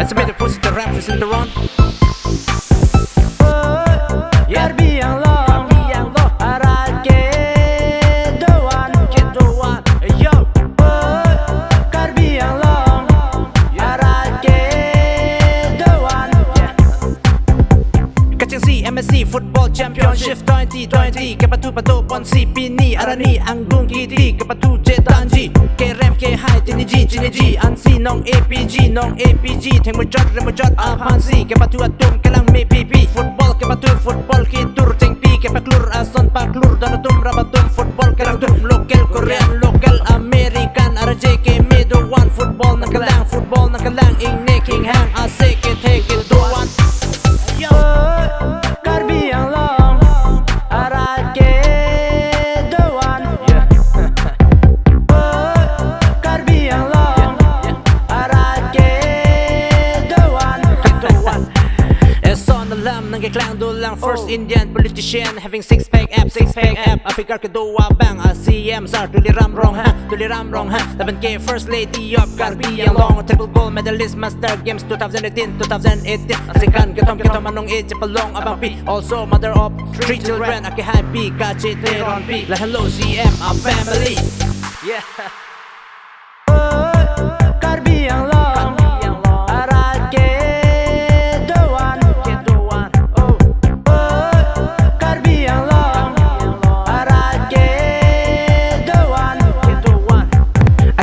Diphu CEM SIR Tuliram Karbi Anglong, arat kedoan, Yo Karbi Anglong, arat kedoan. Kechengsi MSC Football Championship 2020 Kepathu padoponsi pini arani angdung kiti Kepathu chedanji kerem kehai chiniji Ansi nong piji thek muchot aphansi Kepathu atum kelangme pipi Football Kepathu football kitur Chengpi kepaklur paklur dan atum rabatum football kelangme local Korean local American araj kedo one football nakalang ingne king hang ase ke thek doan. Karbi Anglong, arat kedoan. Karbi Anglong, arat kedoan. Son alam ng keklang dulang first Indian politician having six pack app Africa kedoa bang CEM SIR Tuliram Ronghang Laban kay first lady of Karbi Anglong triple gold medalist master games 2018 Asikan ketom anong palong abang pi also mother of three children kehai pi Christin Teron pi la hello CM our family. Yeah. Karbi Anglong, arat kedoan. Karbi Anglong, arat kedoan.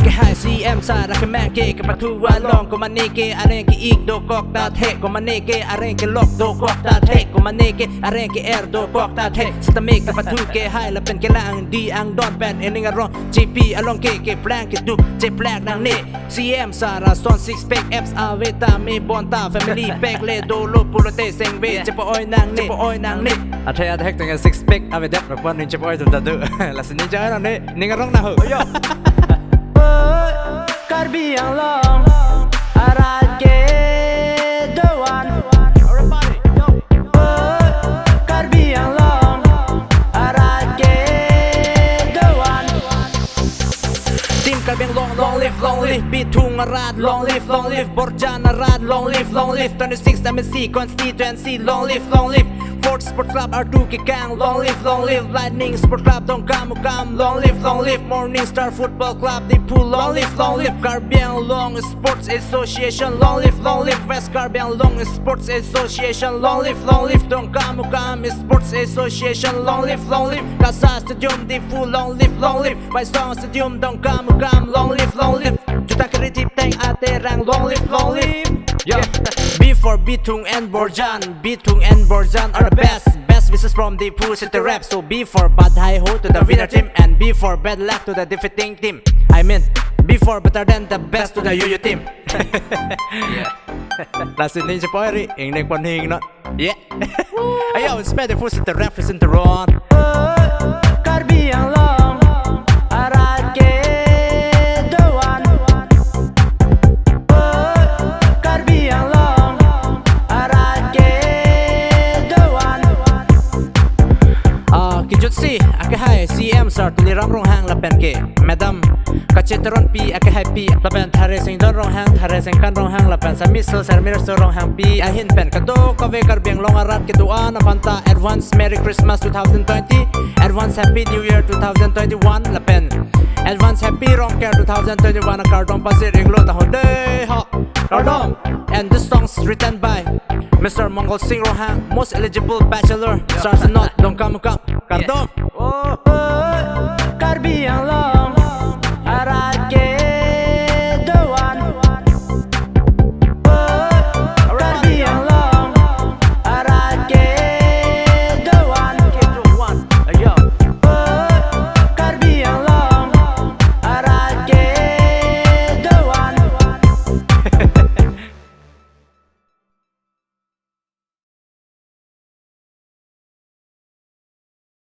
Kehai CEM SIR Kemake Kepathu along Komaneke areng ke do kok ta thek Komaneke areng ke lok do kok ta thek Komaneke areng ke do kok ta thek Stamik Kepathu kehai la pen kelang di ang don pen ening arong Chengpi along ke plan ke du je plak nang ne CEM SIR son six pack apps aveta me bonta family pack le do lo pulote sengbe je po oi nang ne athaya thek teng six pack avedak rakwan ning je po oi tum ta du la sin ni ja ne ning arong na ho yo. Karbi Anglong, arat kedoan. Karbi Anglong, arat kedoan. Team Karbi Anglong long live Diphu arat long live Borjan arat long live 26 MSC constituency long live Fort Sport Club R2 Kekang long live Lightning Sport Club Dong Kamukam long live Morning Star Football Club Diphu long live Karbi Anglong Sports Association long live West Karbi Anglong Sports Association long live Dong Kamukam Sports Association long live Kasa Stadium Diphu long live Paisong Stadium Dong Kamukam long live Juta Kreatif Tank Aterang long live yeah. Before Bithung and Borjan are the best wishes from Diphu City Rap. So before bad hi ho to the winner team and before bad luck to the defeating team. I mean before better than the best to the Yuyu team. Last in the poetry in the one thing not yeah. Ayo it's better for the rap ChristinTeron. Karbi Anglong, arat kedoan. Karbi Anglong, arat kedoan. Kijutsi kehai CEM SIR Tuliram Ronghang lapen ke Madam Kechengsi pi kehai pi lapen thare sing don Ronghang thare sing kan Ronghang lapen samisel sermir so Ronghang pi ahin pen kado kave Karbi Anglong arat kedoa napanta advance Merry Christmas 2020 advance Happy New Year 2021 lapen advance Happy Ronghang 2021 kardom pasir iglo tahode ha kardom. And this song's written by Mr. Mongalsing Ronghang, most eligible bachelor. Stars not, don't come, kardom. Karbi Anglong.